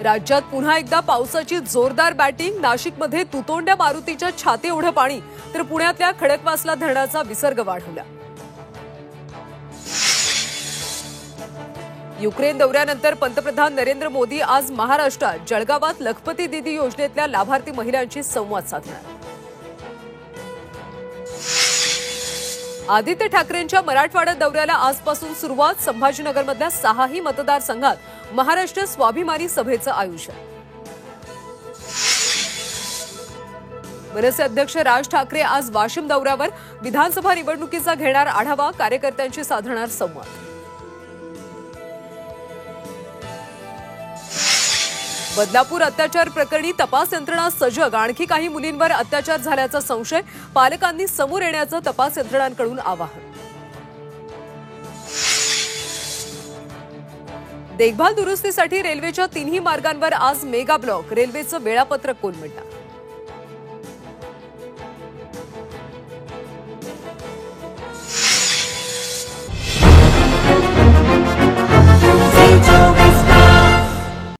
राज्यात पुन्हा एकदा पावसाची जोरदार बॅटिंग। नाशिकमध्ये तुतोंड्या मारुतीच्या छाती एवढं पाणी, तर पुण्यातल्या खडकवासला धरणाचा विसर्ग वाढवला। युक्रेन दौऱ्यानंतर पंतप्रधान नरेंद्र मोदी आज महाराष्ट्रात जळगावात लखपती दीदी योजनेतल्या लाभार्थी महिलांशी संवाद साधणार। आदित्य ठाकरेंच्या मराठवाडा दौऱ्याला आजपासून सुरुवात। संभाजीनगरमधल्या 6ही मतदारसंघात महाराष्ट्र स्वाभिमानी सभेचं आयोजन। मनसे अध्यक्ष राज ठाकरे आज वाशिम दौऱ्यावर। विधानसभा निवडणुकीचा घेणार आढावा, कार्यकर्त्यांशी साधणार संवाद। बदलापूर अत्याचार प्रकरणी तपास यंत्रणा सजग। आणखी काही मुलींवर अत्याचार झाल्याचा संशय, पालकांनी समोर येण्याचं तपास यंत्रणांकडून आवाहन। देखभाल दुरुस्तीसाठी रेल्वेच्या 3ही मार्गांवर आज मेगा ब्लॉक। रेल्वेचं वेळापत्रक कोलमडलं।